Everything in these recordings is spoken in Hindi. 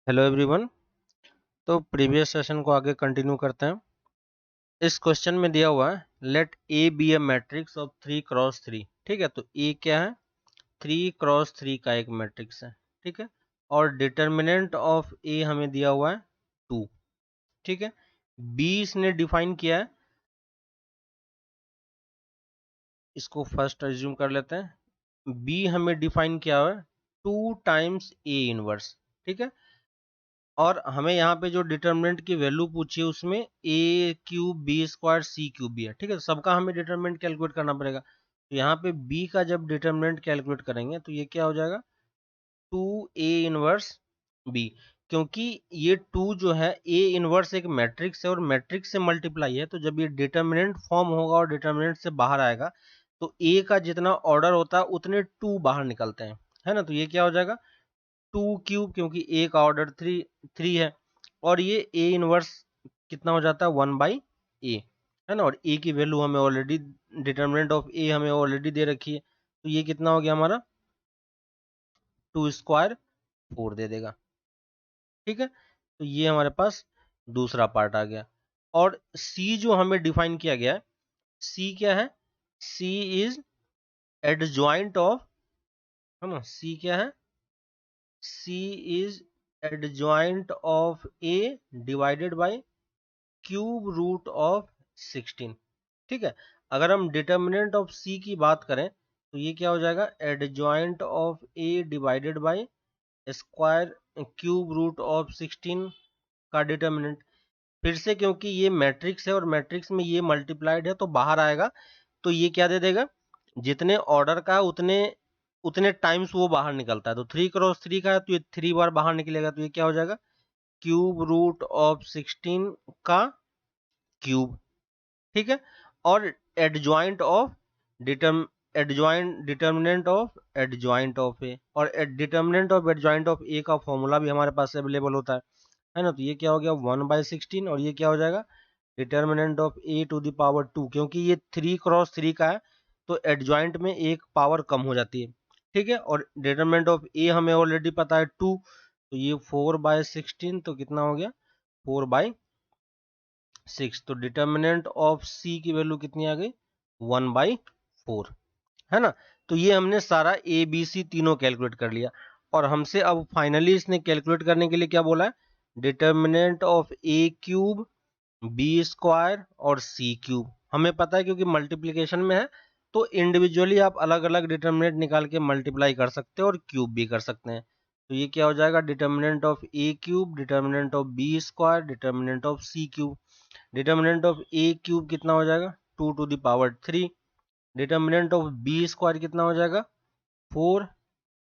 Hello everyone. तो प्रीवियस सेशन को आगे कंटिन्यू करते हैं। इस क्वेश्चन में दिया हुआ है let A be a matrix of 3 cross 3। ठीक है, तो ए क्या है? 3 क्रॉस 3 का एक मैट्रिक्स है। ठीक है, और डिटर्मिनेंट ऑफ ए हमें दिया हुआ है 2। ठीक है, बी इसने डिफाइन किया है, इसको फर्स्ट एज्यूम कर लेते हैं। बी हमें डिफाइन किया हुआ है 2 टाइम्स ए इनवर्स। ठीक है, और हमें यहाँ पे जो डिटर्मिनेंट की वैल्यू पूछी है उसमें ए क्यूब बी स्क्वायर सी क्यूब भी है। ठीक है, सबका हमें डिटर्मिनेंट कैलकुलेट करना पड़ेगा। तो यहाँ पे बी का जब डिटर्मिनेंट कैलकुलेट करेंगे तो ये क्या हो जाएगा? 2 ए इनवर्स बी। क्योंकि ये 2 जो है ए इनवर्स एक मैट्रिक्स है और मैट्रिक्स से मल्टीप्लाई है, तो जब ये डिटर्मिनेंट फॉर्म होगा और डिटर्मिनेंट से बाहर आएगा तो ए का जितना ऑर्डर होता है उतने 2 बाहर निकलते हैं, है ना। तो ये क्या हो जाएगा? 2 क्यूब, क्योंकि ए का ऑर्डर 3 है, और ये ए इनवर्स कितना हो जाता है? 1/a, है ना। और ए की वैल्यू हमें ऑलरेडी, डिटर्मिनेंट ऑफ ए हमें ऑलरेडी दे रखी है, तो ये कितना हो गया हमारा? 2 स्क्वायर 4 दे देगा। ठीक है, तो ये हमारे पास दूसरा पार्ट आ गया। और सी जो हमें डिफाइन किया गया है, सी क्या है? सी इज एडजॉइंट ऑफ, है ना। सी क्या है? C is adjoint of A divided by cube root of 16। ठीक है, अगर हम डिटर्मिनेंट ऑफ सी की बात करें तो ये क्या हो जाएगा? Adjoint of A divided by square cube root of 16 का डिटर्मिनेंट। फिर से क्योंकि ये मैट्रिक्स है और मैट्रिक्स में ये मल्टीप्लाइड है तो बाहर आएगा, तो ये क्या दे देगा? जितने ऑर्डर का है उतने उतने टाइम्स वो बाहर निकलता है। तो 3 क्रॉस 3 का है तो ये 3 बार बाहर निकलेगा, तो ये क्या हो जाएगा? क्यूब रूट ऑफ 16 का क्यूब। ठीक है, और adjoint of determinant of adjoint of A, और determinant of adjoint of A का फॉर्मूला भी हमारे पास अवेलेबल होता है ना। तो ये क्या हो गया? 1/16, और ये क्या हो जाएगा? Determinant of A to the power 2। क्योंकि ये 3 क्रॉस 3 का है तो एडजॉइंट में एक पावर कम हो जाती है। ठीक है, और डिटर्मिनेंट ऑफ ए हमें ऑलरेडी पता है 2, तो ये 4/16, तो कितना हो गया? 4/6। तो डिटर्मिनेंट ऑफ सी की वैल्यू कितनी आ गई? 1/4, है ना। तो ये हमने सारा ए बी सी तीनों कैलकुलेट कर लिया, और हमसे अब फाइनली इसने कैलकुलेट करने के लिए क्या बोला है? Determinant of A cube B square और सी क्यूब। हमें पता है क्योंकि मल्टीप्लीकेशन में है, तो इंडिविजुअली आप अलग अलग डिटर्मिनेंट निकाल के मल्टीप्लाई कर सकते हो और क्यूब भी कर सकते हैं। तो ये क्या हो जाएगा? Determinant of A cube, determinant of B square, determinant of C cube. Determinant of A cube कितना हो जाएगा? 2 to the power 3। Determinant of B square कितना हो जाएगा? 4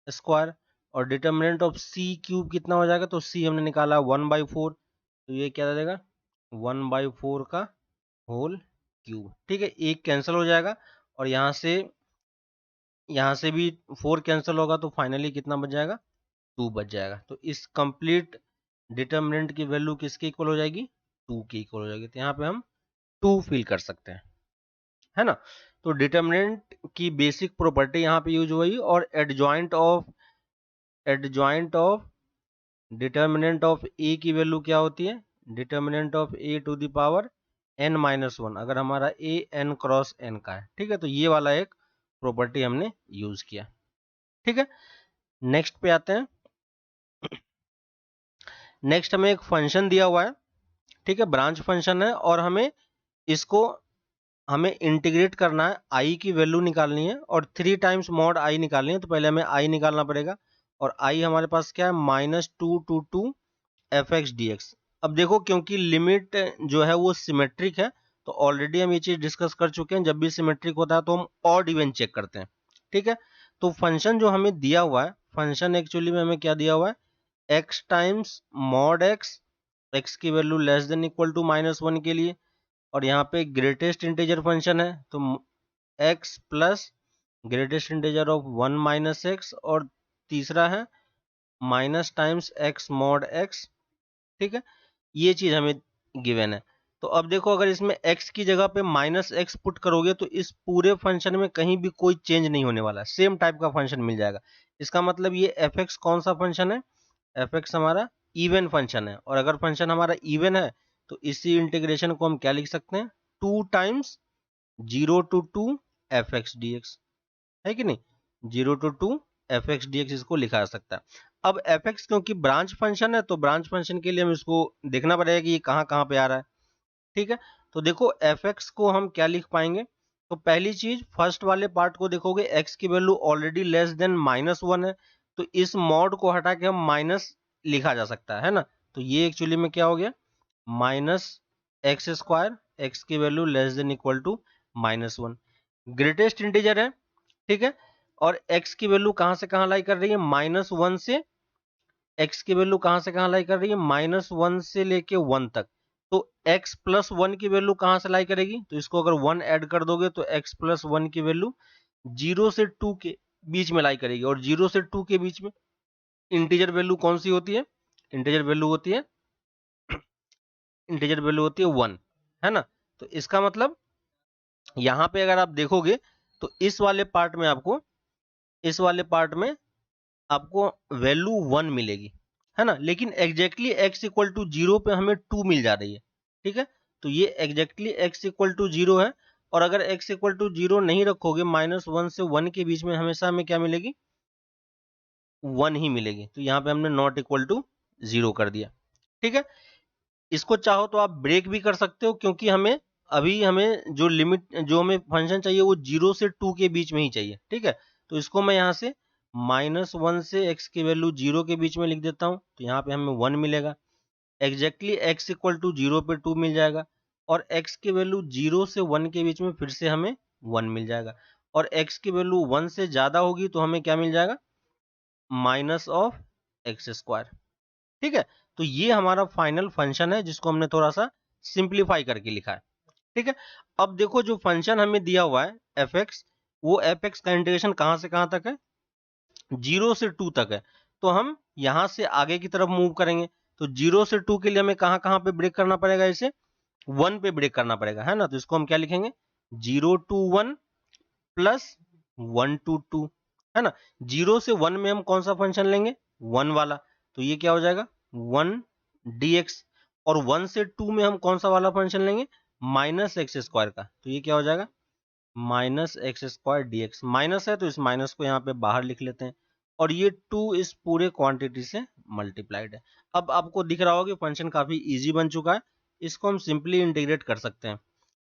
स्क्वायर। और डिटर्मिनेंट ऑफ सी क्यूब कितना हो जाएगा? तो सी हमने निकाला 1/4, तो ये क्या देगा? 1/4 का होल क्यूब। ठीक है, एक कैंसिल हो जाएगा, और यहाँ से भी 4 कैंसिल होगा, तो फाइनली कितना बच जाएगा? 2 बच जाएगा। तो इस कंप्लीट डिटर्मिनेंट की वैल्यू किसके इक्वल हो जाएगी? 2 के इक्वल हो जाएगी। तो यहाँ पे हम 2 फिल कर सकते हैं, है ना। तो डिटर्मिनेंट की बेसिक प्रॉपर्टी यहाँ पे यूज हुई, और adjoint of determinant of A की वैल्यू क्या होती है? Determinant of A to the power n-1, अगर हमारा ए n क्रॉस n का है। ठीक है, तो ये वाला एक प्रॉपर्टी हमने यूज किया। ठीक है, नेक्स्ट पे आते हैं। नेक्स्ट हमें एक फंक्शन दिया हुआ है, ठीक है, ब्रांच फंक्शन है, और हमें इंटीग्रेट करना है, आई की वैल्यू निकालनी है, और 3 टाइम्स मॉड आई निकालनी है। तो पहले हमें आई निकालना पड़ेगा, और आई हमारे पास क्या है? -2 fx/dx। अब देखो, क्योंकि लिमिट जो है वो सिमेट्रिक है, तो ऑलरेडी हम ये चीज डिस्कस कर चुके हैं, जब भी सिमेट्रिक होता है तो हम ऑड इवन चेक करते हैं। ठीक है, तो फंक्शन जो हमें दिया हुआ है, फंक्शन एक्चुअली में हमें क्या दिया हुआ है? x टाइम्स मॉड x की value less than equal to -1 के लिए, और यहाँ पे ग्रेटेस्ट इंटीजर फंक्शन है, तो x plus greatest integer of 1 - x, और तीसरा है minus times x mod x। ठीक है, ये चीज हमें गिवन है। तो अब देखो, अगर इसमें x की जगह पे -x पुट करोगे तो इस पूरे फंक्शन में कहीं भी कोई चेंज नहीं होने वाला, सेम टाइप का फंक्शन मिल जाएगा। इसका मतलब ये fx कौन सा फंक्शन है? fx हमारा इवन फंक्शन है, और अगर फंक्शन हमारा इवन है तो इसी इंटीग्रेशन को हम क्या लिख सकते हैं, 2 times 0 to 2 F x D x, है कि नहीं, 0 to 2 F x D x इसको लिखा जा सकता है। अब एफ एक्स क्योंकि ब्रांच फंक्शन है तो ब्रांच फंक्शन के लिए हम इसको देखना पड़ेगा कि ये कहाँ कहाँ पे आ रहा है, ठीक है। तो देखो एफ एक्स को हम क्या लिख पाएंगे, तो पहली चीज फर्स्ट वाले पार्ट को देखोगे, एक्स की वैल्यू ऑलरेडी लेस देन -1 है, तो इस मॉड को हटा के हम माइनस लिखा जा सकता है ना, तो ये एक्चुअली में क्या हो गया, माइनस एक्स स्क्वायर, एक्स की value less than equal to -1, greatest integer है, ठीक है। और x की वैल्यू कहां से कहां लाई कर रही है, -1 से, x की वैल्यू कहां से कहां लाई कर रही है, -1 से लेके 1 तक, तो x प्लस 1 की वैल्यू कहां से लाई करेगी, तो इसको अगर 1 ऐड कर दोगे तो x प्लस 1 की वैल्यू 0 से 2 के बीच में लाई करेगी, और 0 से 2 के बीच में इंटीजर वैल्यू कौन सी होती है, इंटीजर वैल्यू होती है, इंटीजर वैल्यू होती है 1, है ना। तो इसका मतलब यहां पे अगर आप देखोगे तो इस वाले पार्ट में आपको, इस वाले पार्ट में आपको वैल्यू 1 मिलेगी, है ना, लेकिन एग्जैक्टली x इक्वल टू 0 पे हमें 2 मिल जा रही है, ठीक है। तो ये एग्जैक्टली x इक्वल टू 0 है, और अगर x इक्वल टू 0 नहीं रखोगे, -1 से 1 के बीच में हमेशा हमें क्या मिलेगी, 1 ही मिलेगी, तो यहाँ पे हमने नॉट इक्वल टू 0 कर दिया, ठीक है। इसको चाहो तो आप ब्रेक भी कर सकते हो, क्योंकि हमें अभी हमें जो लिमिट, जो हमें फंक्शन चाहिए वो 0 से 2 के बीच में ही चाहिए, ठीक है। तो इसको मैं यहाँ से -1 से x की वैल्यू 0 के बीच में लिख देता हूँ, तो यहाँ पे हमें 1 मिलेगा, एग्जैक्टली x इक्वल टू 0 पे 2 मिल जाएगा, और x की वैल्यू 0 से 1 के बीच में फिर से हमें 1 मिल जाएगा, और x की वैल्यू 1 से ज्यादा होगी तो हमें क्या मिल जाएगा, माइनस ऑफ एक्स स्क्वायर, ठीक है। तो ये हमारा फाइनल फंक्शन है जिसको हमने थोड़ा सा सिंप्लीफाई करके लिखा है, ठीक है। अब देखो जो फंक्शन हमें दिया हुआ है एफ एक्स, वो एफ एक्स का इंटीग्रेशन कहां से कहां तक है, 0 से 2 तक है, तो हम यहां से आगे की तरफ मूव करेंगे, तो 0 से 2 के लिए हमें कहां कहां पे ब्रेक करना पड़ेगा, इसे 1 पे ब्रेक करना पड़ेगा, है ना। तो इसको हम क्या लिखेंगे, 0 to 1 प्लस 1 to 2, है ना। 0 से 1 में हम कौन सा फंक्शन लेंगे, 1 वाला, तो ये क्या हो जाएगा 1 dx, और 1 से 2 में हम कौन सा वाला फंक्शन लेंगे, माइनस एक्स स्क्वायर का, तो ये क्या हो जाएगा minus X square D x, minus है तो इस माइनस को यहाँ पे बाहर लिख लेते हैं, और ये 2 इस पूरे क्वांटिटी से मल्टीप्लाइड है। अब आपको दिख रहा होगा कि फंक्शन काफी इजी बन चुका है, इसको हम सिंपली इंटीग्रेट कर सकते हैं।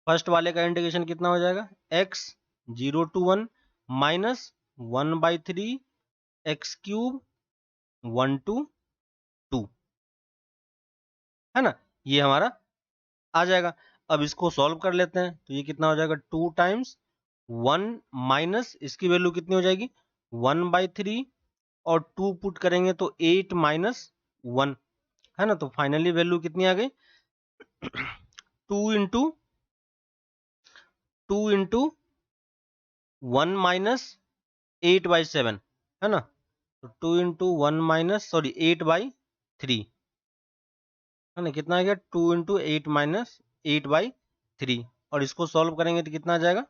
फर्स्ट वाले का इंटीग्रेशन कितना हो जाएगा, x 0 to 1 minus 1/3 x cube 1 to 2, है ना, ये हमारा आ जाएगा। अब इसको सॉल्व कर लेते हैं, तो ये कितना हो जाएगा, 2 टाइम्स 1 माइनस इसकी वैल्यू कितनी हो जाएगी 1/3, और 2 पुट करेंगे तो 8 माइनस 1, है ना। तो फाइनली वैल्यू कितनी आ गई 2 इंटू 1 माइनस 8/7, है ना। तो 2 इंटू 1 माइनस 8/3, है ना, कितना आ गया 2 इंटू 8 माइनस 8/3, और इसको सॉल्व करेंगे तो कितना आ जाएगा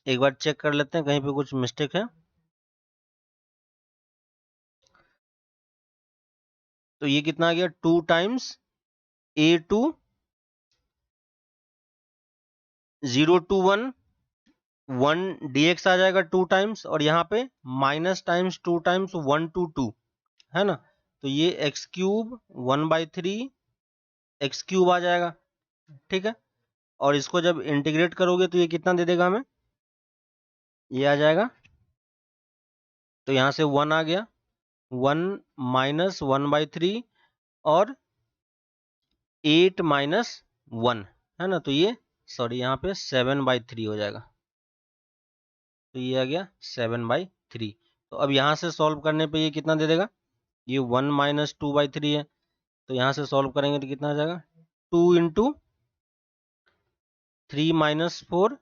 एक बार चेक कर लेते हैं कहीं पे कुछ मिस्टेक है, तो ये कितना आ गया 2 टाइम्स a2 0 to 1 dx आ जाएगा 2 टाइम्स, और यहाँ पे माइनस टाइम्स 2 टाइम्स 1 to 2, है ना। तो ये एक्स क्यूब 1/3 एक्स क्यूब आ जाएगा, ठीक है। और इसको जब इंटीग्रेट करोगे तो ये कितना दे देगा हमें, ये आ जाएगा, तो यहाँ से 1 आ गया, 1 माइनस 1/3 और 8 माइनस 1, है ना, तो ये यहाँ पे 7/3 हो जाएगा, तो ये आ गया 7/3। तो अब यहाँ से सॉल्व करने पे ये कितना दे देगा, ये 1 माइनस 2/3 है, तो यहाँ से सॉल्व करेंगे तो कितना आ जाएगा 2 इंटू 3 माइनस 4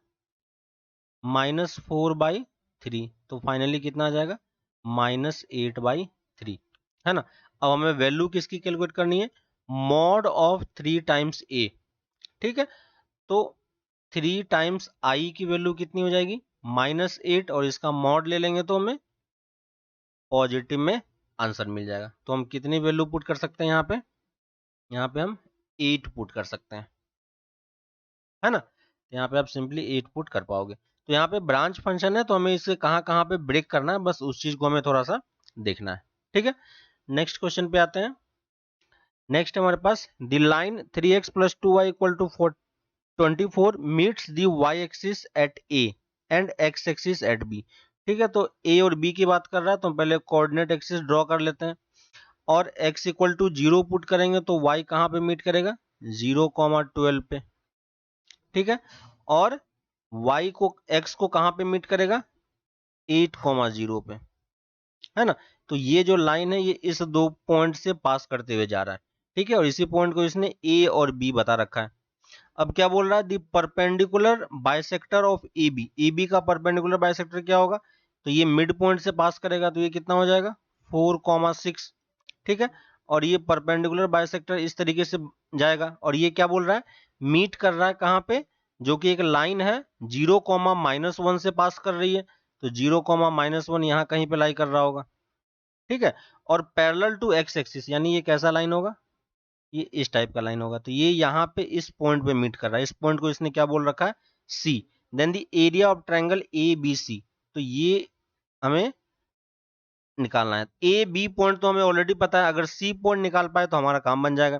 माइनस 4/3, तो फाइनली कितना आ जाएगा -8/3, है ना। अब हमें वैल्यू किसकी कैलकुलेट करनी है, मॉड ऑफ 3 टाइम्स a, ठीक है। तो 3 टाइम्स i की वैल्यू कितनी हो जाएगी -8, और इसका मॉड ले लेंगे तो हमें पॉजिटिव में आंसर मिल जाएगा। तो हम कितनी वैल्यू पुट कर सकते हैं यहाँ पे? यहाँ पे हम 8 पुट कर सकते हैं, है ना। यहाँ पे आप सिंपली 8 पुट कर पाओगे। तो यहाँ पे ब्रांच फंक्शन है, तो हमें इसे कहाँ कहाँ पे ब्रेक करना है, बस उस चीज को हमें थोड़ा सा देखना है, ठीक है। नेक्स्ट क्वेश्चन पे आते हैं। नेक्स्ट हमारे पास the line 3x + 2y = 24 meets the y axis at a and x axis at b। ठीक है, तो a और b की बात कर रहा है, तो हम पहले कोऑर्डिनेट एक्सिस ड्रॉ कर लेते हैं। और x = 0 पुट करेंगे तो y कहाँ पे मीट करेगा? 0,12 पे, ठीक है। और y को x को कहाँ पे मीट करेगा? 8,0 पे, है ना। तो ये जो लाइन है ये इस दो पॉइंट से पास करते हुए जा रहा है, ठीक है। और इसी पॉइंट को इसने a और b बता रखा है। अब क्या बोल रहा है? The perpendicular bisector of A B का परपेंडिकुलर बाइसेक्टर क्या होगा? तो ये मिड पॉइंट से पास करेगा, तो ये कितना हो जाएगा? 4,6, ठीक है। और ये परपेंडिकुलर बाइसेक्टर इस तरीके से जाएगा, और ये क्या बोल रहा है? मीट कर रहा है कहाँ पे? जो कि एक लाइन है 0,-1 से पास कर रही है, तो 0,-1 यहाँ कहीं पे लाई कर रहा होगा, ठीक है। और पैरेलल टू एक्स एक्सिस, यानी ये कैसा लाइन होगा? ये इस टाइप का लाइन होगा। तो ये यहाँ पे इस पॉइंट पे मीट कर रहा है। इस पॉइंट को इसने क्या बोल रखा है? C. Then the area of triangle A B C, तो ये हमें निकालना है। ए बी पॉइंट तो हमें ऑलरेडी पता है, अगर सी पॉइंट निकाल पाए तो हमारा काम बन जाएगा।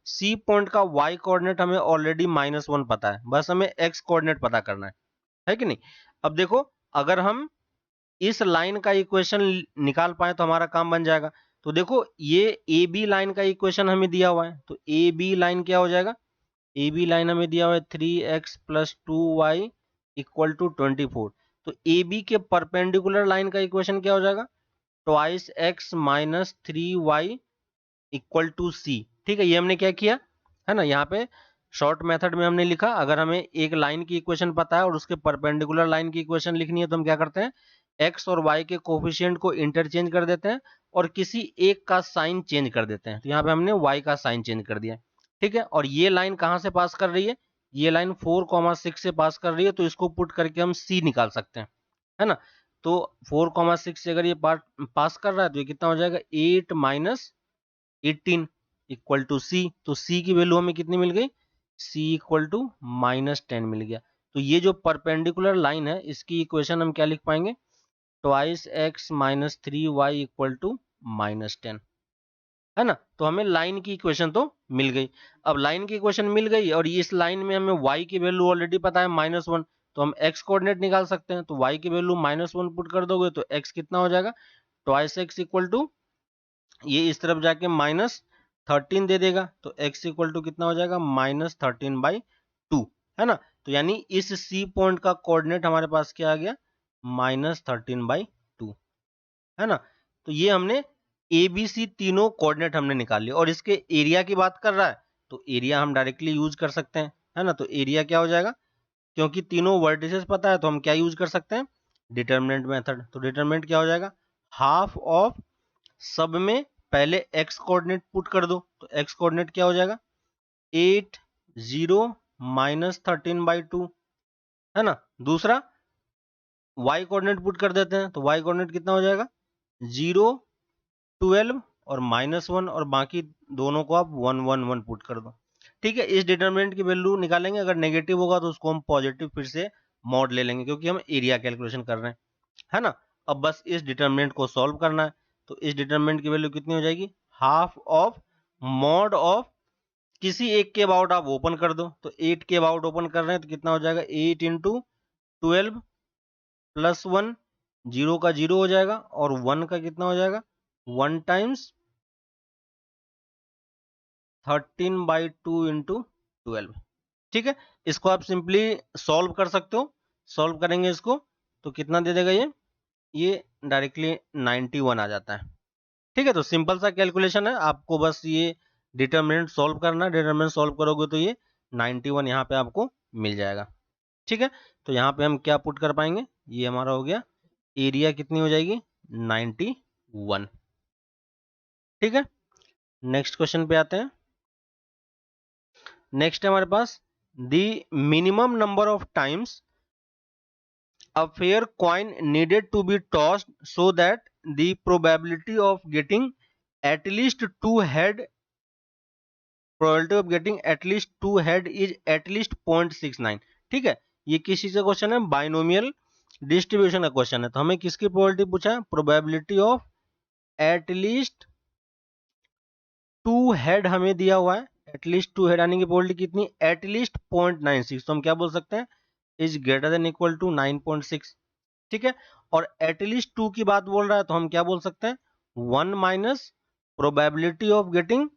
सी पॉइंट का वाई कोऑर्डिनेट हमें ऑलरेडी -1 पता है, बस हमें एक्स कोऑर्डिनेट पता करना है कि नहीं। अब देखो, अगर हम इस लाइन का इक्वेशन निकाल पाए तो हमारा काम बन जाएगा। तो देखो, ये ए बी लाइन का इक्वेशन हमें दिया हुआ है, तो ए बी लाइन क्या हो जाएगा? ए बी लाइन हमें दिया हुआ है 3x + 2y = 24। तो ए बी के परपेंडिकुलर लाइन का इक्वेशन क्या हो जाएगा? ट्वाइस x - 3y = c, ठीक है। ये हमने क्या किया है ना, यहाँ पे शॉर्ट मेथड में हमने लिखा। अगर हमें एक लाइन की इक्वेशन पता है और उसके परपेंडिकुलर लाइन की इक्वेशन लिखनी है, तो हम क्या करते हैं? x और y के कोफिशिएंट को इंटरचेंज कर देते हैं और किसी एक का साइन चेंज कर देते हैं। तो यहाँ पे हमने y का साइन चेंज कर दिया, ठीक है। और ये लाइन कहाँ से पास कर रही है? ये लाइन 4,6 से पास कर रही है, तो इसको पुट करके हम c निकाल सकते हैं, है ना। तो 4,6 से अगर ये पार्ट पास कर रहा है, तो ये कितना हो जाएगा? 8 - 18 = c। तो c की वैल्यू हमें कितनी मिल गई? c = -10 मिल गया। तो ये जो परपेंडिकुलर लाइन है, इसकी इक्वेशन हम क्या लिख पाएंगे? ट्वाइस x - 3y = -10, है ना। तो हमें लाइन की इक्वेशन तो मिल गई। अब लाइन की इक्वेशन मिल गई और इस लाइन में हमें y की वैल्यू ऑलरेडी पता है -1, तो हम x कोऑर्डिनेट निकाल सकते हैं। तो y की वैल्यू -1 पुट कर दोगे तो x कितना हो जाएगा? ट्वाइस x = ये इस तरफ जाके -13 दे देगा, तो x = कितना हो जाएगा? -13/2, है ना। तो यानी इस c पॉइंट का कोऑर्डिनेट हमारे पास क्या आ गया? -13/2, है ना। तो ये हमने ए बी सी तीनों कोऑर्डिनेट हमने निकाल लिए। और इसके एरिया की बात कर रहा है, तो एरिया हम डायरेक्टली यूज कर सकते हैं, है ना। तो एरिया क्या हो जाएगा? क्योंकि तीनों वर्टिसेस पता है, तो हम क्या यूज कर सकते हैं? Determinant method. तो डिटर्मिनेंट क्या हो जाएगा? हाफ ऑफ सब में पहले एक्स कोऑर्डिनेट पुट कर दो, तो एक्स कोऑर्डिनेट क्या हो जाएगा? 8 0 -13/2, है ना। दूसरा y कोऑर्डिनेट पुट कर देते हैं, तो y कोऑर्डिनेट कितना हो जाएगा? 0 12 और -1, और बाकी दोनों को आप 1 1 1 पुट कर दो, ठीक है। इस डिटर्मिनेंट की वैल्यू निकालेंगे, अगर नेगेटिव होगा तो उसको हम पॉजिटिव फिर से मॉड ले लेंगे, क्योंकि हम एरिया कैलकुलेशन कर रहे हैं, है ना। अब बस इस डिटर्मिनेंट को सॉल्व करना है। तो इस डिटर्मिनेंट की वैल्यू कितनी हो जाएगी? हाफ ऑफ मॉड ऑफ किसी एक के अबाउट आप ओपन कर दो, तो 8 के अबाउट ओपन कर रहे हैं, तो कितना हो जाएगा? 8 × 12 + 1, 0 का 0 हो जाएगा, और 1 का कितना हो जाएगा? 1 टाइम्स 13/2 × 12, ठीक है। इसको आप सिंपली सॉल्व कर सकते हो। सॉल्व करेंगे इसको, तो कितना दे देगा ये डायरेक्टली 91 आ जाता है, ठीक है। तो सिंपल सा कैलकुलेशन है, आपको बस ये डिटर्मिनेंट सॉल्व करना है। डिटर्मिनेंट सॉल्व करोगे तो ये 91 यहाँ पे आपको मिल जाएगा, ठीक है। तो यहाँ पे हम क्या पुट कर पाएंगे? ये हमारा हो गया, एरिया कितनी हो जाएगी? 91, ठीक है। नेक्स्ट क्वेश्चन पे आते हैं। नेक्स्ट है हमारे पास the minimum number of times a fair coin needed to be tossed so that the probability of getting at least two head is at least 0.69। ठीक है, ये किस चीज का क्वेश्चन है, बाइनोमियल डिस्ट्रीब्यूशन का क्वेश्चन है। तो हमें किसकी प्रोबेबिलिटी पूछा है, probability of at least two head हमें दिया हुआ है। एट लीस्ट टू हेड आने की प्रोबेबिलिटी कितनी, एट लीस्ट 0.96। तो हम क्या बोल सकते हैं, is greater than equal to 9.6। ठीक है, और एटलीस्ट 2 की बात बोल रहा है तो हम क्या बोल सकते हैं, 1 minus probability of getting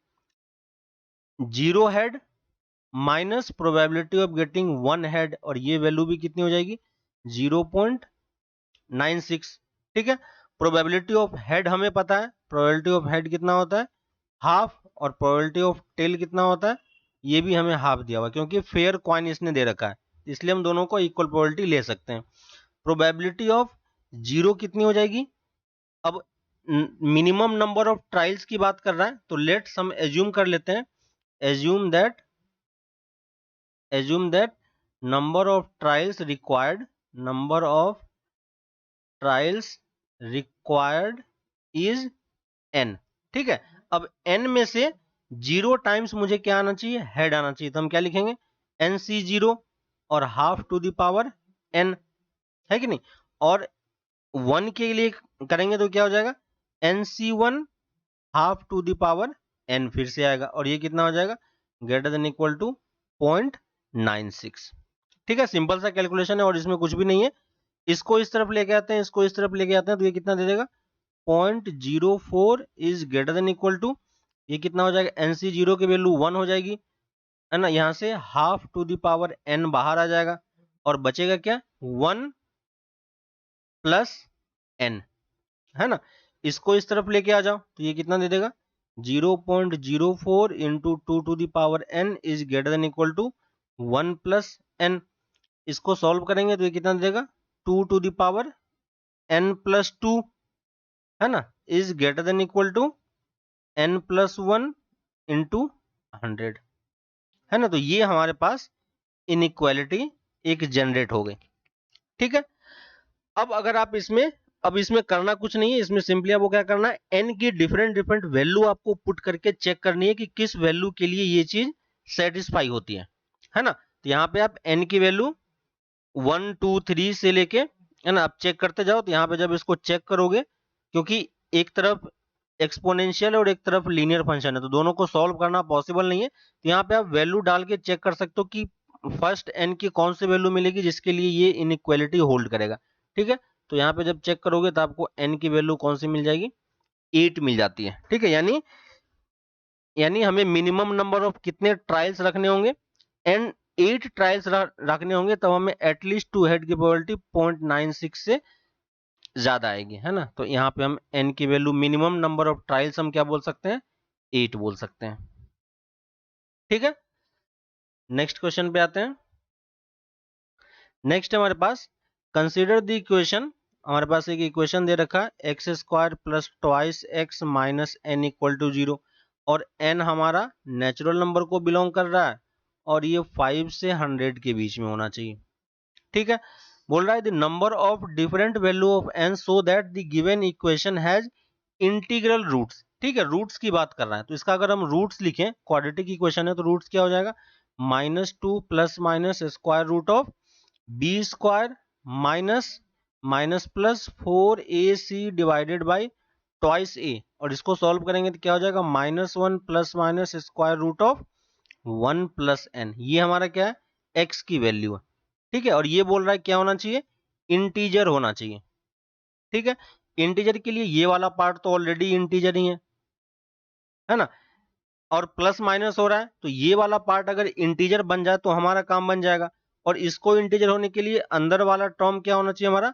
0 head minus probability of getting 1 head, और ये वैल्यू भी कितनी हो जाएगी, 0.96। ठीक है, प्रोबेबिलिटी ऑफ हेड हमें पता है, प्रोबेबिलिटी ऑफ हेड कितना होता है, हाफ, और प्रोबेबिलिटी ऑफ टेल कितना होता है, ये भी हमें हाफ दिया हुआ, क्योंकि फेयर कॉइन इसने दे रखा है, इसलिए हम दोनों को इक्वल प्रोबेबिलिटी ले सकते हैं। प्रोबेबिलिटी ऑफ 0 कितनी हो जाएगी, अब मिनिमम नंबर ऑफ ट्रायल्स की बात कर रहा है तो लेट्स हम एज्यूम कर लेते हैं, assume that number of trials required is n। ठीक है, अब n में से 0 टाइम्स मुझे क्या आना चाहिए, हेड आना चाहिए। तो हम क्या लिखेंगे, nc0 और half to the power n, है कि नहीं, और 1 के लिए करेंगे तो क्या हो जाएगा, nc1 half to the power n फिर से आएगा, और ये कितना हो जाएगा, ग्रेटर देन इक्वल टू 0.96। ठीक है, सिंपल सा कैलकुलेशन है और इसमें कुछ भी नहीं है। इसको इस तरफ लेके आते हैं, इसको इस तरफ लेके आते हैं, तो ये कितना दे देगा, 0.04 is greater than equal to, ये कितना हो जाएगा, nc0 की वैल्यू 1 हो जाएगी, है ना, यहां से half to the power n बाहर आ जाएगा, और बचेगा क्या, 1 प्लस n, है ना। इसको इस तरफ लेके आ जाओ तो ये कितना दे देगा, 0.04 into 2 to the power n is greater than equal to 1 plus n। इसको सॉल्व करेंगे तो ये कितना दे देगा, 2 to the power n plus 2, है ना, is greater than equal to n plus 1 into 100, है ना। तो ये हमारे पास इनइक्वालिटी एक जनरेट हो गई। ठीक है, अब अगर आप इसमें करना कुछ नहीं है, इसमें सिंपली आपको क्या करना है, n की डिफरेंट वैल्यू आपको पुट करके चेक करनी है कि किस वैल्यू के लिए ये चीज सेटिस्फाई होती है ना। तो यहाँ पे आप n की वैल्यू 1 2 3 से लेके, है ना, आप चेक करते जाओ। तो यहाँ पे जब इसको चेक करोगे, क्योंकि एक तरफ एक्सपोनेंशियल और एक तरफ लीनियर फंक्शन है, तो दोनों को सॉल्व करना पॉसिबल नहीं है। तो यहाँ पे आप वैल्यू डाल के चेक कर सकते हो कि फर्स्ट n की कौन सी वैल्यू मिलेगी जिसके लिए ये इनइक्वालिटी होल्ड करेगा। ठीक है, तो यहाँ पे जब चेक करोगे तो आपको n की वैल्यू कौन सी मिल जाएगी, 8 मिल जाती है। ठीक है, यानी हमें मिनिमम नंबर ऑफ कितने ट्रायल्स रखने होंगे, एंड 8 ट्रायल्स रखने होंगे, तब हमें एटलीस्ट 2 हेड की प्रोबेबिलिटी 0.96 से ज्यादा आएगी, है ना। तो यहाँ पे हम n की value, minimum number of trials हम क्या बोल सकते हैं, 8 बोल सकते हैं। ठीक है, नेक्स्ट क्वेश्चन पे आते हैं। नेक्स्ट हमारे पास कंसीडर द इक्वेशन, हमारे पास एक इक्वेशन दे रखा है, X square plus twice X minus N equal to 0, और n हमारा नेचुरल नंबर को बिलोंग कर रहा है, और ये 5 से 100 के बीच में होना चाहिए। ठीक है, बोल रहा है the number of different value of n so that the given equation has integral roots. ठीक है, रूट्स की बात कर रहा है, तो इसका अगर हम रूट्स लिखें, क्वाड्रेटिक इक्वेशन है, तो रूट्स क्या हो जाएगा, -2 plus minus square root of B square minus plus 4ac divided by twice a, और इसको सॉल्व करेंगे तो क्या हो जाएगा, -1 plus minus square root of 1 plus n। ये हमारा क्या है, x की वैल्यू है। ठीक है, और ये बोल रहा है क्या होना चाहिए, इंटीजर होना चाहिए। ठीक है, इंटीजर के लिए ये वाला पार्ट तो ऑलरेडी इंटीजर ही है ना, और प्लस माइनस हो रहा है, तो ये वाला पार्ट अगर इंटीजर बन जाए तो हमारा काम बन जाएगा। और इसको इंटीजर होने के लिए अंदर वाला टर्म क्या होना चाहिए, हमारा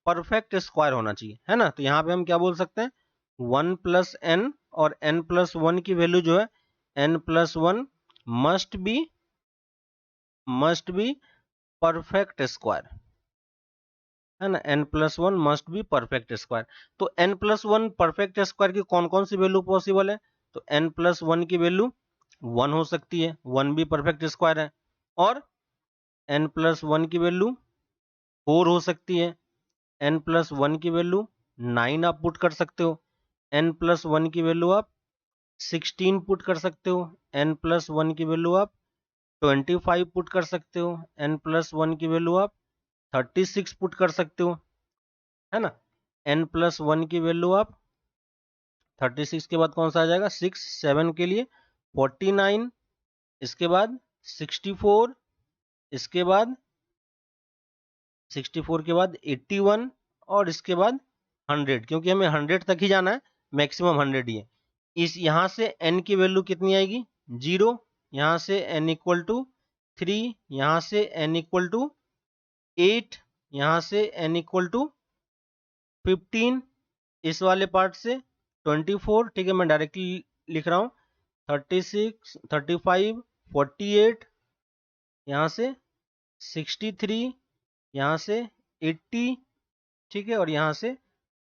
परफेक्ट स्क्वायर होना चाहिए, है ना। तो यहाँ पे हम क्या बोल सकते हैं, 1 प्लस n, और n प्लस 1 की वैल्यू जो है, n plus 1 must be perfect square, है ना, n plus 1 must be perfect square. तो n प्लस 1 परफेक्ट स्क्वायर की कौन कौन सी वैल्यू पॉसिबल है, तो n प्लस 1 की वैल्यू 1 हो सकती है, 1 भी परफेक्ट स्क्वायर है, और n प्लस 1 की वैल्यू 4 हो सकती है, n प्लस 1 की वैल्यू 9 आप पुट कर सकते हो, n+1 की वैल्यू आप 16 पुट कर सकते हो, n+1 की वैल्यू आप 25 पुट कर सकते हो, n+1 की वैल्यू आप 36 पुट कर सकते हो, है ना। n+1 की वैल्यू आप 36 के बाद कौन सा आ जाएगा, 6 7 के लिए 49, इसके बाद 64, इसके बाद 64 के बाद 81 और इसके बाद 100, क्योंकि हमें 100 तक ही जाना है, मैक्सिमम 100 ही है। इस यहाँ से n की वैल्यू कितनी आएगी, 0, यहाँ से n इक्वल टू 3, यहाँ से n इक्वल टू 8, यहाँ से n इक्वल टू 15, इस वाले पार्ट से 24, ठीक है, मैं डायरेक्टली लिख रहा हूँ, 36 35 48, यहाँ से 63, यहाँ से 80, ठीक है, और यहाँ से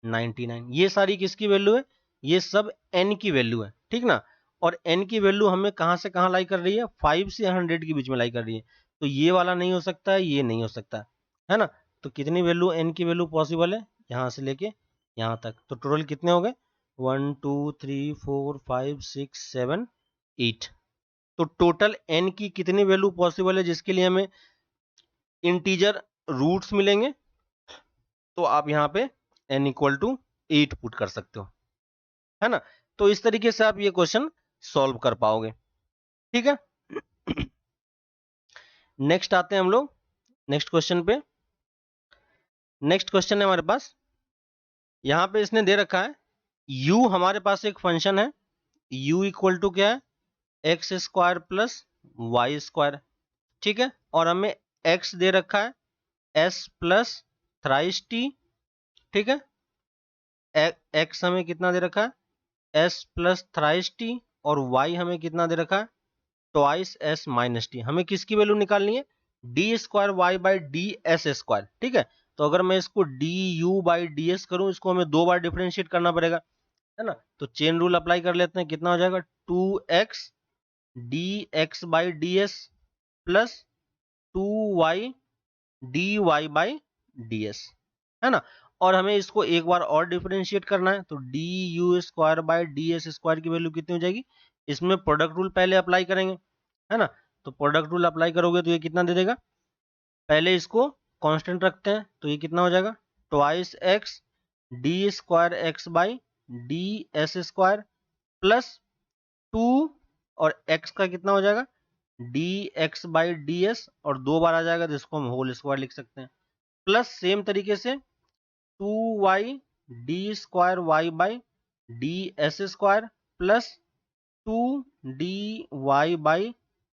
99। ये सारी किसकी वैल्यू है, ये सब n की वैल्यू है, ठीक ना। और n की वैल्यू हमें कहाँ से कहाँ लाई कर रही है, 5 से 100 के बीच में लाई कर रही है, तो ये वाला नहीं हो सकता है, ये नहीं हो सकता है ना। तो कितनी वैल्यू, n की वैल्यू पॉसिबल है यहाँ से लेके यहाँ तक, तो टोटल कितने हो गए, 1 2 3 4 5 6 7 8। तो टोटल n की कितनी वैल्यू पॉसिबल है जिसके लिए हमें इंटीजर रूट्स मिलेंगे, तो आप यहाँ पे n इक्वल टू 8 पुट कर सकते हो, है ना। तो इस तरीके से आप ये क्वेश्चन सॉल्व कर पाओगे, ठीक है। नेक्स्ट आते हैं हम लोग नेक्स्ट क्वेश्चन पे। नेक्स्ट क्वेश्चन है हमारे पास, यहां पे इसने दे रखा है u, हमारे पास एक फंक्शन है u इक्वल टू क्या है, X square plus Y square, ठीक है, और हमें x दे रखा है s प्लस थ्राइस टी, ठीक है, x हमें कितना दे रखा है s प्लस थ्राइस टी, और y हमें कितना दे रखा है ट्वाइस s माइनस टी। हमें किसकी वैल्यू निकालनी है, D square Y by D S square, ठीक है। तो अगर मैं इसको D U by D S करूं, इसको हमें 2 बार डिफरेंशिएट करना पड़ेगा, है ना। तो चेन रूल अप्लाई कर लेते हैं, कितना हो जाएगा 2x d x by D s plus 2y d y by D s, है ना। और हमें इसको एक बार और डिफरेंशिएट करना है, तो D you square by D S square की वैल्यू कितनी हो जाएगी, इसमें प्रोडक्ट रूल पहले अप्लाई करेंगे, है ना। तो प्रोडक्ट रूल अप्लाई करोगे तो ये कितना दे देगा, पहले इसको कांस्टेंट रखते हैं, तो ये कितना हो जाएगा twice x D square x by D S square plus 2, और x का कितना हो जाएगा D x by D S, और 2 बार आ जाएगा तो इसको हम होल स्क्वायर लिख सकते हैं, प्लस सेम तरीके से 2y d square Y by D S square plus 2 d y by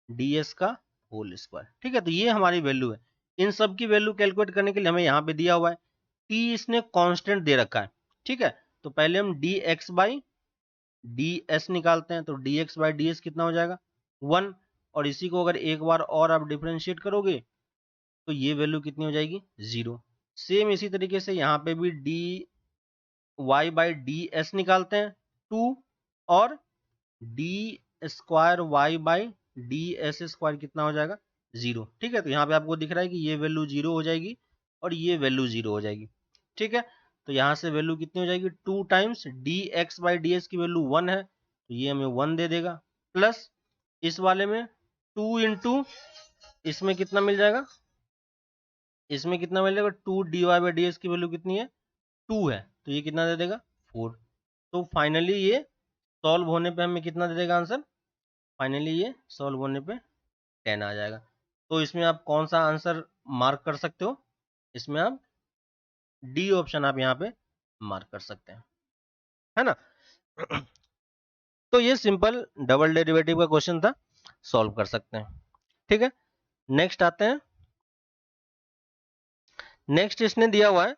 D s का होल स्क्वायर, ठीक है। तो ये हमारी वैल्यू है। इन सब की वैल्यू कैलकुलेट करने के लिए हमें यहाँ पे दिया हुआ है t, इसने कांस्टेंट दे रखा है, ठीक है। तो पहले हम D x by D s निकालते हैं, तो D x by D S कितना हो जाएगा 1, और इसी को अगर एक बार और आप डिफरेंशिएट करोगे तो ये वैल्यू कितनी हो जाएगी 0। सेम इसी तरीके से यहाँ पे भी d y by D s निकालते हैं 2, और d square Y by D S square कितना हो जाएगा 0, ठीक है। तो यहाँ पे आपको दिख रहा है कि ये वैल्यू 0 हो जाएगी और ये वैल्यू 0 हो जाएगी, ठीक है। तो यहाँ से वैल्यू कितनी हो जाएगी 2 times D x by D s की वैल्यू 1 है, तो ये हमें 1 दे देगा, प्लस इस वाले में 2 इंटू इसमें कितना मिल जाएगा, इसमें कितना मिल जाएगा 2 d y by D s की वैल्यू कितनी है 2 है, तो ये कितना दे देगा 4। तो फाइनली ये सॉल्व होने पे हमें कितना दे देगा आंसर, फाइनली ये सॉल्व होने पे 10 आ जाएगा। तो इसमें आप कौन सा आंसर मार्क कर सकते हो, इसमें आप डी ऑप्शन आप यहाँ पे मार्क कर सकते हैं, है ना। तो ये सिंपल डबल डेरिवेटिव का क्वेश्चन था, सॉल्व कर सकते हैं, ठीक है। नेक्स्ट आते हैं, नेक्स्ट इसने दिया हुआ है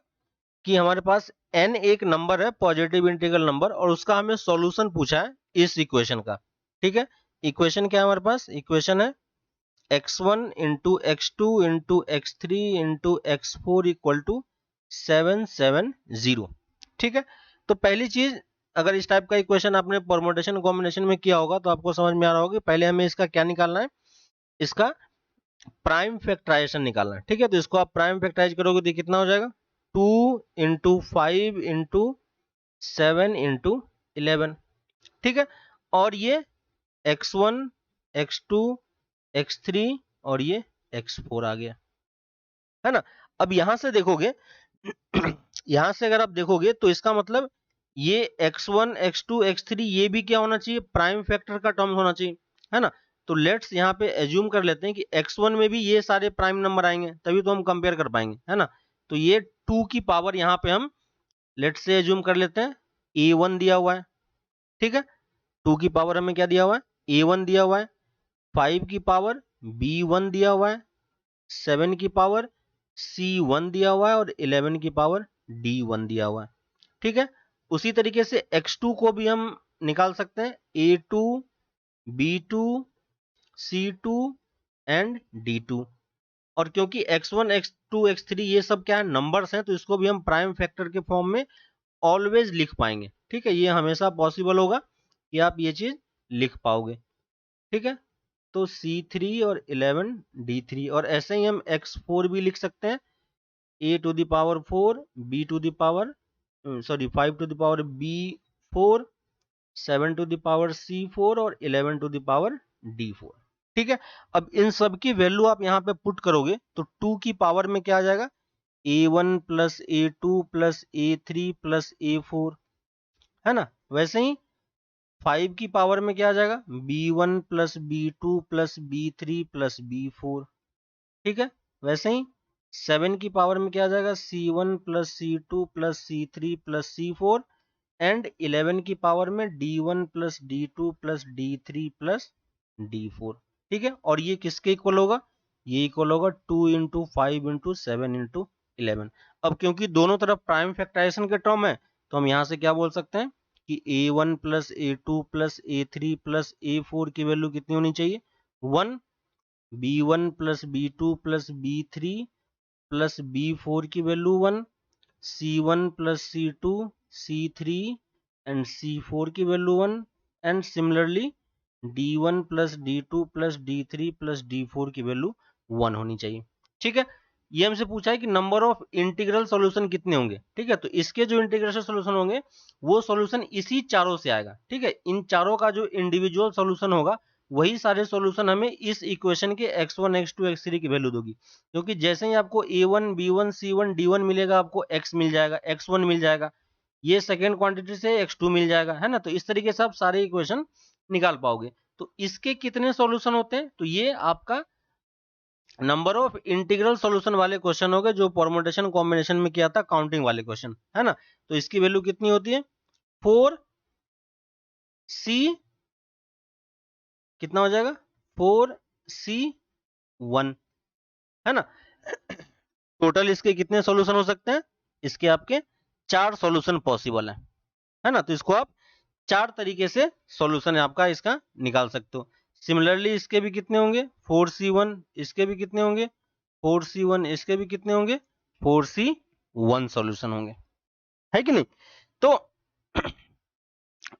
कि हमारे पास n एक नंबर है, पॉजिटिव इंटीग्रल नंबर, और उसका हमें सॉल्यूशन पूछा है इस इक्वेशन का, ठीक है। इक्वेशन क्या है हमारे पास, इक्वेशन है x1 into x2 into x3 into x4 equal to 770, ठीक है। तो पहली चीज, अगर इस टाइप का इक्वेशन आपने परमुटेशन कॉम्बिनेशन में किया होगा तो आपको समझ में आ रहा होगा, पहले हमें इसका क्या निकालना है, इसका प्राइम फैक्टराइजेशन निकालना है, ठीक है। तो इसको आप प्राइम फैक्टराइज करोगे तो कितना हो जाएगा 2 इंटू 5 इंटू 7 इंटू 11, ठीक है। और ये x1 x2 x3 और ये x4 आ गया, है ना। अब यहां से देखोगे यहां से अगर आप देखोगे तो इसका मतलब ये x1 x2 x3 ये भी क्या होना चाहिए, प्राइम फैक्टर का टर्म होना चाहिए, है ना। तो लेट्स यहाँ पे एज्यूम कर लेते हैं कि x1 में भी ये सारे प्राइम नंबर आएंगे, तभी तो हम कंपेयर कर पाएंगे, है ना। तो ये 2 की पावर यहाँ पे हम लेट्स से एज्यूम कर लेते हैं a1 दिया हुआ है, ठीक है। 2 की पावर हमें क्या दिया हुआ है, a1 दिया हुआ है, 5 की पावर b1 दिया हुआ है, 7 की पावर c1 दिया हुआ है और 11 की पावर d1 दिया हुआ है, ठीक है। उसी तरीके से x2 को भी हम निकाल सकते हैं, a2 b2 c2 and d2। और क्योंकि x1 x2 x3 ये सब क्या है, नंबर्स हैं, तो इसको भी हम प्राइम फैक्टर के फॉर्म में ऑलवेज लिख पाएंगे, ठीक है। ये हमेशा पॉसिबल होगा कि आप ये चीज लिख पाओगे, ठीक है। तो c3 और 11 d3, और ऐसे ही हम x4 भी लिख सकते हैं, a to the power 4 b to the power 5 to the power b4 7 to the power c4 और 11 टू द पावर d4, ठीक है। अब इन सब की वैल्यू आप यहाँ पे पुट करोगे तो 2 की पावर में क्या आ जाएगा, a1 plus a2 plus a3 plus a4, है ना। वैसे ही 5 की पावर में क्या आ जाएगा, b1 plus b2 plus b3 plus b4, ठीक है। वैसे ही 7 की पावर में क्या आ जाएगा, c1 plus c2 plus c3 plus c4 and 11 की पावर में d1 plus d2 plus d3 plus d4, ठीक है। और ये किसके इक्वल होगा, ये इक्वल होगा 2 इंटू 5 इंटू 7 इंटू 11। अब क्योंकि दोनों तरफ प्राइम फैक्टराइजेशन के टर्म है, तो हम यहां से क्या बोल सकते हैं कि a1 plus a2 plus a3 plus a4 की वैल्यू कितनी होनी चाहिए, 1, b1 plus b2 plus b3 plus b4 की value 1, c1 plus c2 c3 and c4 की value 1, and similarly d1 plus d2 plus d3 plus d4 की वैल्यू 1 होनी चाहिए, ठीक है। ये हमसे पूछा है कि नंबर ऑफ इंटीग्रल सॉल्यूशन कितने होंगे, ठीक है। तो इसके जो इंटीग्रेशन सॉल्यूशन होंगे वो सॉल्यूशन इसी चारों से आएगा, ठीक है। इन चारों का जो इंडिविजुअल सॉल्यूशन होगा वही सारे सॉल्यूशन हमें इस इक्वेशन के x1 x2 x3 की वैल्यू दोगी, क्योंकि जैसे ही आपको a1 b1 c1 d1 मिलेगा, आपको x मिल जाएगा, x1 मिल जाएगा, ये सेकेंड क्वांटिटी से x2 मिल जाएगा, है ना। तो इस तरीके से आप सारे इक्वेशन निकाल पाओगे। तो इसके कितने सॉल्यूशन होते हैं, तो ये आपका नंबर ऑफ इंटीग्रल सॉल्यूशन वाले क्वेश्चन हो गए, जो परमुटेशन कॉम्बिनेशन में किया था, काउंटिंग वाले क्वेश्चन, है ना। तो इसकी वैल्यू कितनी होती है, 4c, कितना हो जाएगा 4c1, है ना। टोटल इसके कितने सॉल्यूशन हो सकते हैं, इसके आपके 4 सॉल्यूशन पॉसिबल है ना। तो इसको आप 4 तरीके से सॉल्यूशन आपका इसका निकाल सकते हो। सिमिलरली इसके भी कितने होंगे, 4c1, इसके भी कितने होंगे 4c1, इसके भी कितने होंगे 4c1 सॉल्यूशन होंगे, है कि नहीं। तो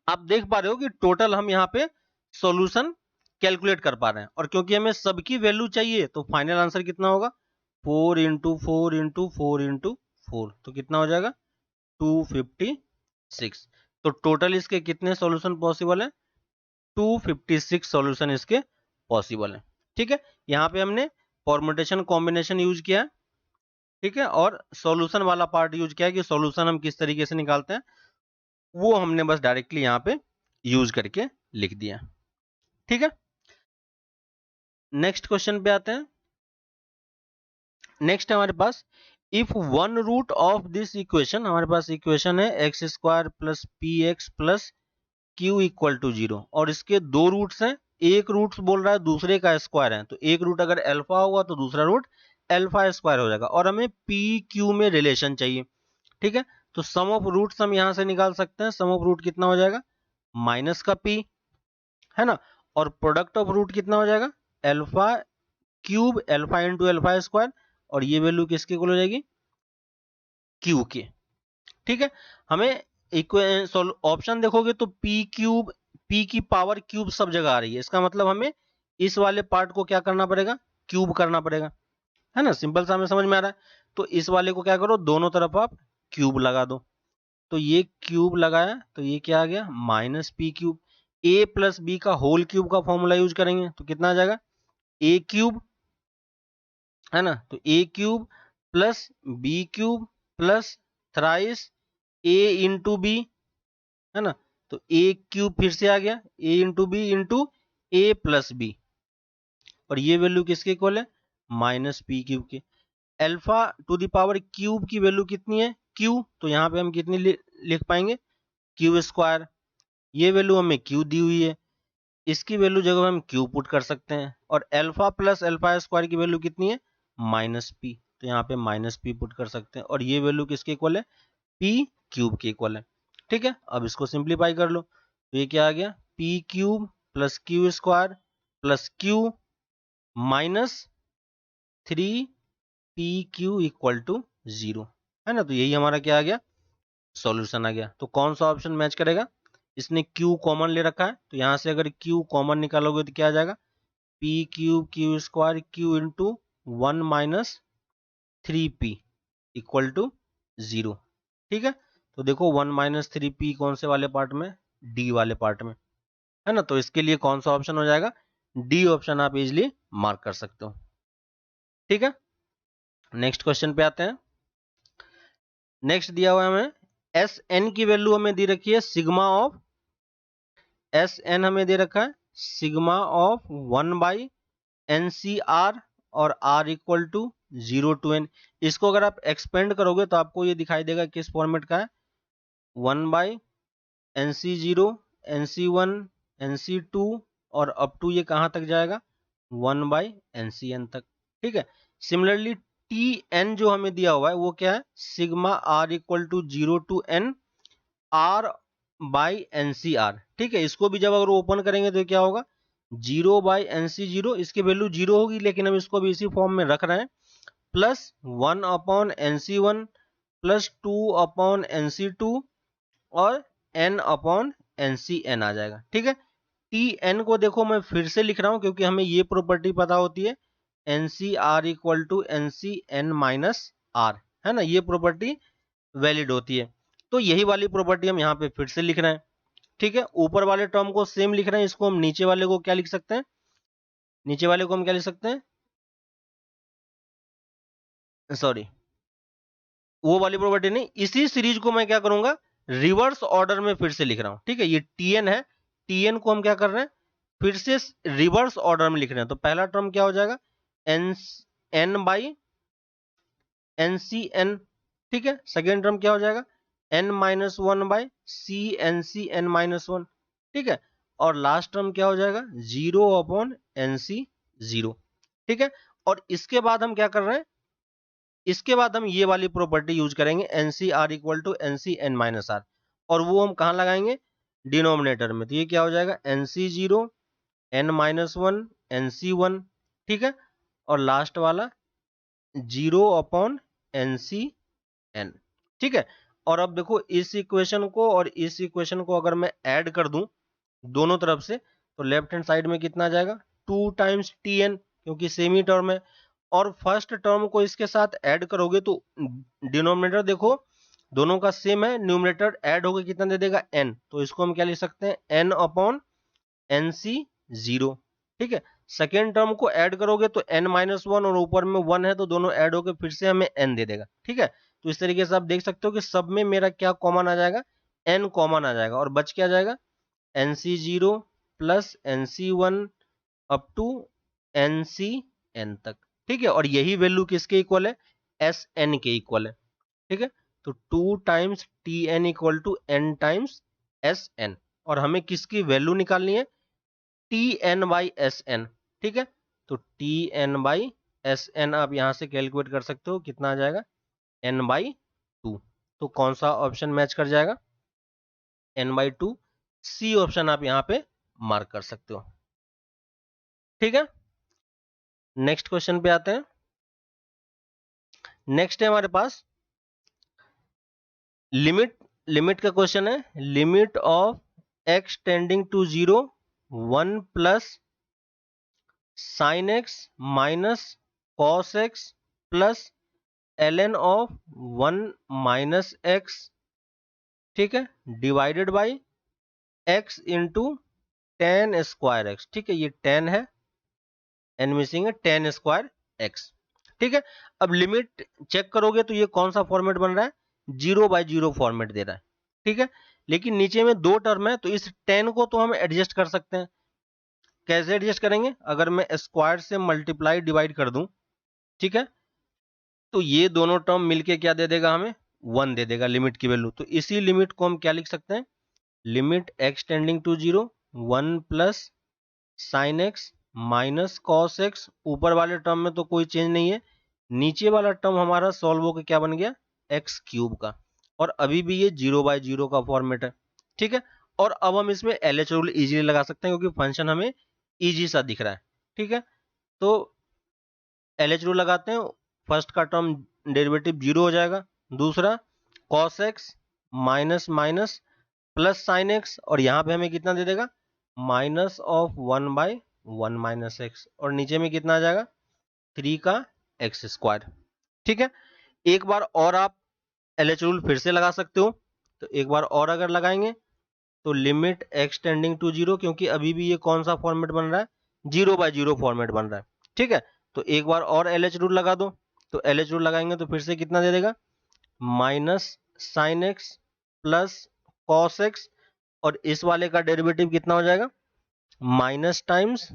आप देख पा रहे हो कि टोटल हम यहाँ पे सॉल्यूशन कैलकुलेट कर पा रहे हैं, और क्योंकि हमें सबकी वैल्यू चाहिए तो फाइनल आंसर कितना होगा, 4 इंटू 4 इंटू 4 इंटू 4, तो कितना हो जाएगा 256। तो टोटल इसके कितने सॉल्यूशन पॉसिबल है, 256 सॉल्यूशन इसके पॉसिबल है, ठीक है। यहाँ पे हमने परमुटेशन कॉम्बिनेशन यूज किया है, ठीक है, और सॉल्यूशन वाला पार्ट यूज किया है कि सॉल्यूशन हम किस तरीके से निकालते हैं, वो हमने बस डायरेक्टली यहाँ पे यूज करके लिख दिया, ठीक है। नेक्स्ट क्वेश्चन पे आते हैं। नेक्स्ट हमारे पास if one root of this equation, हमारे पास इक्वेशन है X square plus P X plus Q equal to 0, और इसके दो रूट्स हैं, एक रूट बोल रहा है दूसरे का स्क्वायर है, तो एक रूट अगर अल्फा होगा तो दूसरा रूट अल्फा स्क्वायर हो जाएगा, और हमें पी क्यू में रिलेशन चाहिए, ठीक है। तो सम ऑफ रूट्स हम यहां से निकाल सकते हैं, सम ऑफ रूट कितना हो जाएगा माइनस का पी, है ना, और प्रोडक्ट ऑफ रूट कितना हो जाएगा alpha cube alpha into alpha square, और ये वैल्यू किसके इक्वल हो जाएगी क्यू के, ठीक है। हमें ऑप्शन देखोगे तो पी क्यूब, पी की पावर क्यूब सब जगह आ रही है, इसका मतलब हमें इस वाले पार्ट को क्या करना पड़ेगा, क्यूब करना पड़ेगा, है ना, सिंपल सा हमें समझ में आ रहा है। तो इस वाले को क्या करो, दोनों तरफ आप क्यूब लगा दो। तो ये क्यूब लगाया तो ये क्या आ गया, माइनस पी क्यूब। ए प्लस बी का होल क्यूब का फॉर्मूला यूज करेंगे तो कितना आ जाएगा, ए क्यूब, है ना। तो A cube plus B cube plus thrice A into B, है ना। तो ए क्यूब फिर से आ गया, A into B into A plus B, और ये वैल्यू किसके इक्वल है, माइनस पी क्यूब के। Alpha to the power cube की वैल्यू कितनी है, क्यू, तो यहाँ पे हम कितनी लिख पाएंगे, क्यू स्क्वायर। ये वैल्यू हमें क्यू दी हुई है, इसकी वैल्यू जगह हम क्यू पुट कर सकते हैं, और अल्फा प्लस अल्फा स्क्वायर की वैल्यू कितनी है, माइनस पी, तो यहाँ पे माइनस पी पुट कर सकते हैं, और ये वैल्यू किसके इक्वल है, पी क्यूब के इक्वल है। ठीक है, अब इसको सिंप्लीफाई कर लो, तो ये क्या आ गया, p cube plus q square plus q minus 3 p q equal to 0, है ना। तो यही हमारा क्या आ गया, सॉल्यूशन आ गया। तो कौन सा ऑप्शन मैच करेगा, इसने Q कॉमन ले रखा है, तो यहां से अगर Q कॉमन निकालोगे तो क्या आ जाएगा, p cube q square q into 1 minus 3p equal to 0। ठीक है, तो देखो 1 माइनस 3p कौन से वाले पार्ट में, डी वाले पार्ट में, है ना। तो इसके लिए कौन सा ऑप्शन हो जाएगा, डी ऑप्शन आप इजिली मार्क कर सकते हो। ठीक है, नेक्स्ट क्वेश्चन पे आते हैं। नेक्स्ट दिया हुआ है हमें, एस एन की वैल्यू हमें दी रखी है सिग्मा ऑफ, एस एन हमें दे रखा है sigma of 1 by n C r, और r equal to 0 to n. इसको अगर आप एक्सपेंड करोगे तो आपको ये दिखाई देगा किस फॉर्मेट का है, 1 by n c 0, n C 1, n सी 2, और अप टू ये कहाँ तक जाएगा, 1 बाई एन सी एन तक। ठीक है, सिमिलरली टी एन जो हमें दिया हुआ है वो क्या है, sigma r equal to 0 to n r by n C r. ठीक है, इसको भी जब अगर ओपन करेंगे तो क्या होगा, 0 बाई एन सी 0, इसकी वैल्यू 0 होगी, लेकिन हम इसको भी इसी फॉर्म में रख रहे हैं, प्लस 1 अपॉन एन सी 1 प्लस 2 अपॉन एन सी 2 और n अपॉन एन सी एन आ जाएगा। ठीक है, टी एन को देखो मैं फिर से लिख रहा हूं क्योंकि हमें ये प्रॉपर्टी पता होती है, n C r equal to n C n minus r, है ना, ये प्रॉपर्टी वैलिड होती है। तो यही वाली प्रॉपर्टी हम यहाँ पे फिर से लिख रहे हैं। ठीक है, ऊपर वाले टर्म को सेम लिख रहे हैं, इसको हम नीचे वाले को क्या लिख सकते हैं, नीचे वाले को हम क्या लिख सकते हैं, सॉरी वो वाली प्रॉपर्टी नहीं, इसी सीरीज को मैं क्या करूंगा, रिवर्स ऑर्डर में फिर से लिख रहा हूं। ठीक है, ये टीएन है, टीएन को हम क्या कर रहे हैं, फिर से रिवर्स ऑर्डर में लिख रहे हैं। तो पहला टर्म क्या हो जाएगा, n n by n C n. ठीक है, सेकेंड टर्म क्या हो जाएगा, n minus one by c n minus one. ठीक है, और लास्ट टर्म क्या हो जाएगा, 0 अपॉन एन सी 0। ठीक है, और इसके बाद हम क्या कर रहे हैं, इसके बाद हम ये वाली प्रॉपर्टी यूज करेंगे, n C r equal to n C n minus r, और वो हम कहाँ लगाएंगे, डिनोमिनेटर में। तो ये क्या हो जाएगा, n c 0 n minus one n सी 1। ठीक है, और लास्ट वाला 0 अपॉन एन सी एन। ठीक है, और अब देखो इस इक्वेशन को और इस इक्वेशन को अगर मैं ऐड कर दूं दोनों तरफ से, तो लेफ्ट हैंड साइड में कितना आ जाएगा, 2 टाइम्स टी एन, क्योंकि सेम ही टर्म है, और फर्स्ट टर्म को इसके साथ ऐड करोगे तो डिनोमिनेटर देखो दोनों का सेम है, न्यूमरेटर ऐड होकर कितना दे देगा, n, तो इसको हम क्या लिख सकते हैं, n अपॉन एन सी 0। ठीक है, सेकेंड टर्म को ऐड करोगे तो n माइनस वन, और ऊपर में 1 है तो दोनों ऐड होकर फिर से हमें n दे देगा। ठीक है, तो इस तरीके से आप देख सकते हो कि सब में मेरा क्या कॉमन आ जाएगा, n कॉमन आ जाएगा, और बच क्या जाएगा, n c 0 plus n C 1 up to n C n तक। ठीक है, और यही वैल्यू किसके इक्वल है, एस एन के इक्वल है। ठीक है, तो 2 times t n equal to n times s n, और हमें किसकी वैल्यू निकालनी है, t n by s n. ठीक है, तो t n by s n आप यहां से कैलकुलेट कर सकते हो, कितना आ जाएगा, एन बाई 2। तो कौन सा ऑप्शन मैच कर जाएगा, एन बाई 2, सी ऑप्शन आप यहां पे मार्क कर सकते हो। ठीक है, नेक्स्ट क्वेश्चन पे आते हैं। नेक्स्ट है हमारे पास लिमिट, लिमिट का क्वेश्चन है, limit of x tending to 0 1 plus sine x minus cos x plus ln of 1 minus x, ठीक है, divided by x into tan square x, ठीक है, ये 10 है, एन मिसिंग है, 10 स्क्वायर एक्स, ठीक है। अब लिमिट चेक करोगे तो ये कौन सा फॉर्मेट बन रहा है, 0/0 फॉर्मेट दे रहा है, ठीक है। लेकिन नीचे में 2 टर्म है तो इस 10 को तो हम एडजस्ट कर सकते हैं। कैसे एडजस्ट करेंगे, अगर मैं स्क्वायर से मल्टीप्लाई डिवाइड कर दूं, ठीक है, तो ये दोनों टर्म मिलके क्या दे देगा हमें, 1 दे देगा लिमिट की वैल्यू। तो इसी लिमिट को हम क्या लिख सकते हैं, limit x tending to 0 1 plus sine x minus cos x, ऊपर वाले टर्म में तो कोई चेंज नहीं है, नीचे वाला टर्म हमारा सॉल्व होकर क्या बन गया, एक्स क्यूब का, और अभी भी ये 0/0 का फॉर्मेट है, ठीक है। और अब हम इसमें LH रूल इजीली लगा सकते हैं क्योंकि फंक्शन हमें इजी सा दिख रहा है, ठीक है। तो LH रूल लगाते हैं, फर्स्ट का टर्म डेरिवेटिव 0 हो जाएगा, दूसरा cos x minus minus plus sine x, और यहाँ पे हमें कितना दे देगा, माइनस ऑफ 1/1 माइनस एक्स, और नीचे में कितना आ जाएगा, 3 का एक्स स्क्वायर, ठीक है। एक बार और आप LH रूल फिर से लगा सकते हो, तो एक बार और अगर लगाएंगे तो लिमिट x टेंडिंग टू 0, क्योंकि अभी भी ये कौन सा फॉर्मेट बन रहा है, 0/0 फॉर्मेट बन रहा है, ठीक है। तो एक बार और LH रूल लगा दो, तो LH रूल लगाएंगे तो फिर से कितना दे देगा, minus sine x plus cos x, और इस वाले का डेरिवेटिव कितना हो जाएगा, माइनस टाइम्स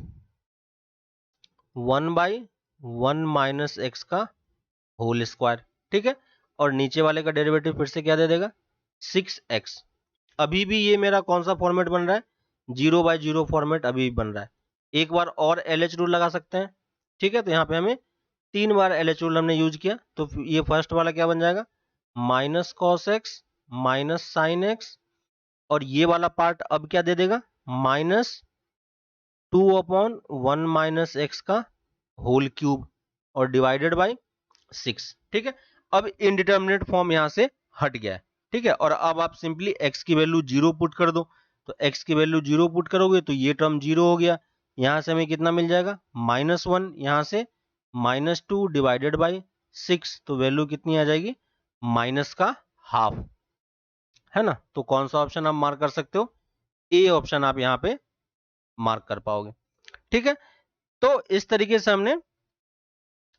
1/1 माइनस एक्स का होल स्क्वायर, ठीक है। और नीचे वाले का डेरिवेटिव फिर से क्या दे देगा, 6x। अभी भी ये मेरा कौन सा फॉर्मेट बन रहा है, 0/0 फॉर्मेट अभी भी बन रहा है। एक बार और LH रूल लगा सकते हैं, ठीक है। तो यहाँ पे हमें 3 बार LH रूल हमने यूज किया, तो ये फर्स्ट वाला क्या बन जाएगा, minus cos x minus sine x, और ये वाला पार्ट अब क्या दे देगा, -2/1 माइनस एक्स का होल क्यूब, और डिवाइडेड बाई 6, ठीक है। अब इनडिटर्मिनेट फॉर्म यहां से हट गया है, ठीक है। और अब आप सिंपली x की वैल्यू 0 पुट कर दो, तो x की वैल्यू 0 पुट करोगे तो ये टर्म 0 हो गया, यहां से हमें कितना मिल जाएगा, -1, यहां से -2 डिवाइडेड बाई 6, तो वैल्यू कितनी आ जाएगी, माइनस का हाफ, है ना। तो कौन सा ऑप्शन आप मार्क कर सकते हो, ए ऑप्शन आप यहाँ पे मार्क कर पाओगे, ठीक है। तो इस तरीके से हमने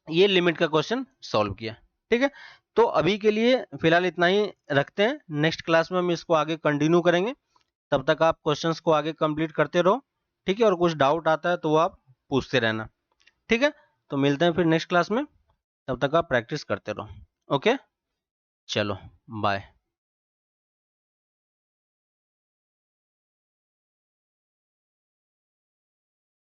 ये लिमिट का क्वेश्चन सॉल्व किया, ठीक है। तो अभी के लिए फिलहाल इतना ही रखते हैं, नेक्स्ट क्लास में हम इसको आगे कंटिन्यू करेंगे, तब तक आप क्वेश्चंस को आगे कंप्लीट करते रहो, ठीक है। और कुछ डाउट आता है तो वो आप पूछते रहना, ठीक है। तो मिलते हैं फिर नेक्स्ट क्लास में, तब तक आप प्रैक्टिस करते रहो, ओके, चलो बाय।